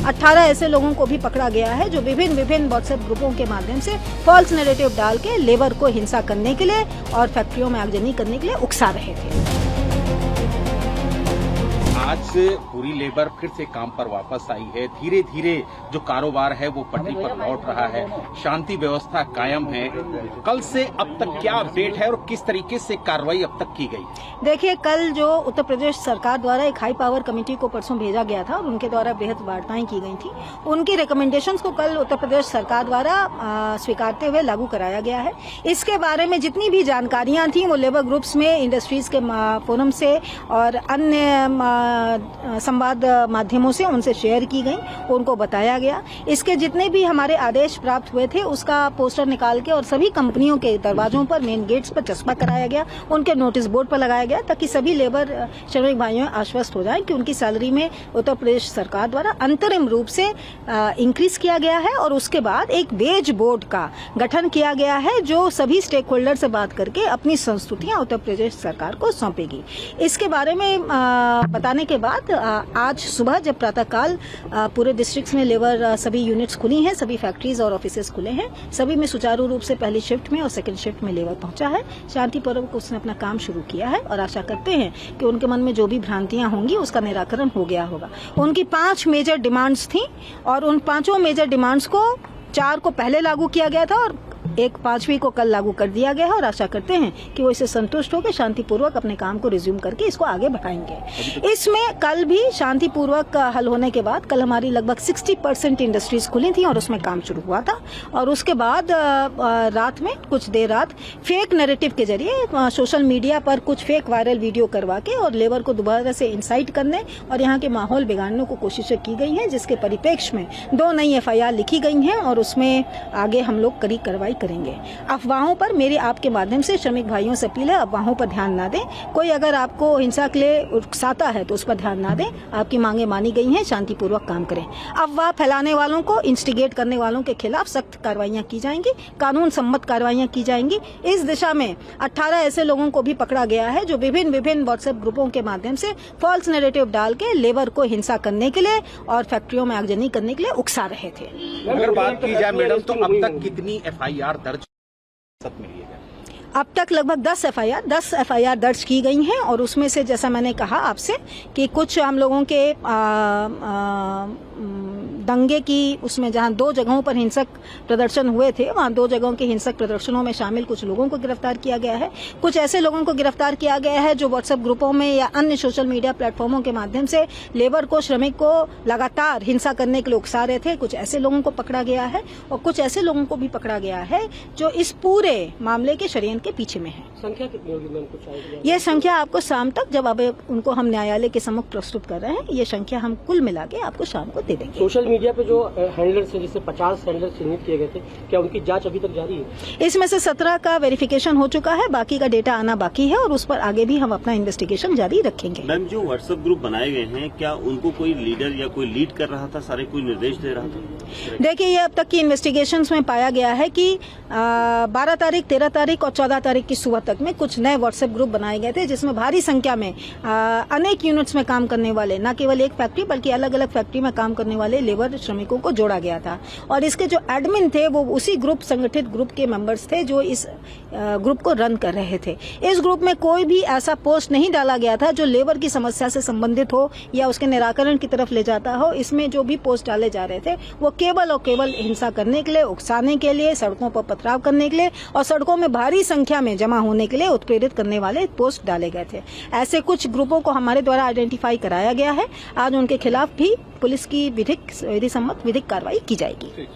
18 ऐसे लोगों को भी पकड़ा गया है जो विभिन्न व्हाट्सएप ग्रुपों के माध्यम से फॉल्स नैरेटिव डाल के लेबर को हिंसा करने के लिए और फैक्ट्रियों में आगजनी करने के लिए उकसा रहे थे। आज से पूरी लेबर फिर से काम पर वापस आई है। धीरे धीरे जो कारोबार है वो पटरी पर लौट रहा है, शांति व्यवस्था कायम है। कल से अब तक क्या अपडेट है और किस तरीके से कार्रवाई अब तक की गई? देखिए, कल जो उत्तर प्रदेश सरकार द्वारा एक हाई पावर कमेटी को परसों भेजा गया था और उनके द्वारा बेहद वार्ताएं की गई थी, उनकी रिकमेंडेशंस को कल उत्तर प्रदेश सरकार द्वारा स्वीकारते हुए लागू कराया गया है। इसके बारे में जितनी भी जानकारियां थी वो लेबर ग्रुप्स में, इंडस्ट्रीज के फोरम से और अन्य संवाद माध्यमों से उनसे शेयर की गई, उनको बताया गया। इसके जितने भी हमारे आदेश प्राप्त हुए थे उसका पोस्टर निकाल के और सभी कंपनियों के दरवाजों पर, मेन गेट्स पर चस्पा कराया गया, उनके नोटिस बोर्ड पर लगाया गया ताकि सभी लेबर श्रमिक भाइयों आश्वस्त हो जाएं कि उनकी सैलरी में उत्तर प्रदेश सरकार द्वारा अंतरिम रूप से इंक्रीज किया गया है और उसके बाद एक वेज बोर्ड का गठन किया गया है जो सभी स्टेक होल्डर से बात करके अपनी संस्तुतियां उत्तर प्रदेश सरकार को सौंपेगी। इसके बारे में बताने के बाद आज सुबह जब प्रातःकाल पूरे डिस्ट्रिक्ट्स में लेबर सभी यूनिट्स खुली हैं, सभी फैक्ट्रीज और ऑफिसेज खुले हैं, सभी में सुचारू रूप से पहली शिफ्ट में और सेकंड शिफ्ट में लेबर पहुंचा है। शांतिपूर्वक उसने अपना काम शुरू किया है और आशा करते हैं कि उनके मन में जो भी भ्रांतियां होंगी उसका निराकरण हो गया होगा। उनकी 5 मेजर डिमांड्स थी और उन 5 मेजर डिमांड्स को 4 को पहले लागू किया गया था और एक 5वीं को कल लागू कर दिया गया है और आशा करते हैं कि वो इससे संतुष्ट होकर शांतिपूर्वक अपने काम को रिज्यूम करके इसको आगे बढ़ाएंगे। इसमें कल भी शांतिपूर्वक हल होने के बाद कल हमारी लगभग 60% इंडस्ट्रीज खुली थी और उसमें काम शुरू हुआ था और उसके बाद रात में कुछ देर रात फेक नैरेटिव के जरिए सोशल मीडिया पर कुछ फेक वायरल वीडियो करवा के और लेबर को दोबारा से इंसाइट करने और यहाँ के माहौल बिगाड़ने को कोशिशें की गई हैं, जिसके परिप्रेक्ष्य में 2 नई FIR लिखी गई हैं और उसमें आगे हम लोग कड़ी कार्रवाई करेंगे। अफवाहों पर मेरे आपके माध्यम से श्रमिक भाइयों से अपील है, अफवाहों पर ध्यान ना दें। कोई अगर आपको हिंसा के लिए उकसाता है तो उस पर ध्यान ना दें। आपकी मांगे मानी गई हैं, शांतिपूर्वक काम करें। अफवाह फैलाने वालों को, इंस्टिगेट करने वालों के खिलाफ सख्त कार्रवाइयां की जाएंगी, कानून सम्मत कार्रवाइयां की जाएंगी। इस दिशा में 18 ऐसे लोगों को भी पकड़ा गया है जो विभिन्न व्हाट्सएप ग्रुपों के माध्यम से फॉल्स नैरेटिव डाल के लेबर को हिंसा करने के लिए और फैक्ट्रियों में आगजनी करने के लिए उकसा रहे थे। अगर बात की जाए मैडम तो अब तक कितनी FIR दर्ज मिली है? अब तक लगभग 10 FIR दर्ज की गई हैं और उसमें से जैसा मैंने कहा आपसे कि कुछ हम लोगों के दंगे की उसमें जहां 2 जगहों पर हिंसक प्रदर्शन हुए थे, वहां 2 जगहों के हिंसक प्रदर्शनों में शामिल कुछ लोगों को गिरफ्तार किया गया है। कुछ ऐसे लोगों को गिरफ्तार किया गया है जो व्हाट्सएप ग्रुपों में या अन्य सोशल मीडिया प्लेटफॉर्मों के माध्यम से लेबर को, श्रमिक को लगातार हिंसा करने के लिए उकसा रहे थे। कुछ ऐसे लोगों को पकड़ा गया है और कुछ ऐसे लोगों को भी पकड़ा गया है जो इस पूरे मामले के षड्यंत्र के पीछे में है। संख्या कितनी होगी मैम? कुछ आइडिया? ये संख्या आपको शाम तक, जब अब उनको हम न्यायालय के सम्मुख प्रस्तुत कर रहे हैं, ये संख्या हम कुल मिला के आपको शाम को दे देंगे। सोशल मीडिया पे जो हैंडलर्स हैं, जिससे 50 हैंडलर चिन्हित किए गए थे, क्या उनकी जांच अभी तक जारी है? इसमें से 17 का वेरिफिकेशन हो चुका है, बाकी का डेटा आना बाकी है और उस पर आगे भी हम अपना इन्वेस्टिगेशन जारी रखेंगे। मैम, जो व्हाट्सएप ग्रुप बनाए गए हैं, क्या उनको कोई लीडर या कोई लीड कर रहा था, सारे कोई निर्देश दे रहा था? देखिए, ये अब तक की इन्वेस्टिगेशन में पाया गया है कि 12 तारीख, 13 तारीख और 14 तारीख की सुबह तक में कुछ नए व्हाट्सएप ग्रुप बनाए गए थे जिसमें भारी संख्या में अनेक यूनिट्स में काम करने वाले, न केवल एक फैक्ट्री बल्कि अलग अलग फैक्ट्री में काम करने वाले लेबर श्रमिकों को जोड़ा गया था और इसके जो एडमिन थे वो उसी ग्रुप, संगठित ग्रुप के मेंबर्स थे जो इस ग्रुप को रन कर रहे थे। इस ग्रुप में कोई भी ऐसा पोस्ट नहीं डाला गया था जो लेबर की समस्या से संबंधित हो या उसके निराकरण की तरफ ले जाता हो। इसमें जो भी पोस्ट डाले जा रहे थे वो केवल और केवल हिंसा करने के लिए, उकसाने के लिए, सड़कों पर पथराव करने के लिए और सड़कों में भारी संख्या में जमा होने के लिए उत्प्रेरित करने वाले पोस्ट डाले गए थे। ऐसे कुछ ग्रुपों को हमारे द्वारा आइडेंटिफाई कराया गया है। आज उनके खिलाफ भी पुलिस की विधि सम्मत विधिक कार्रवाई की जाएगी।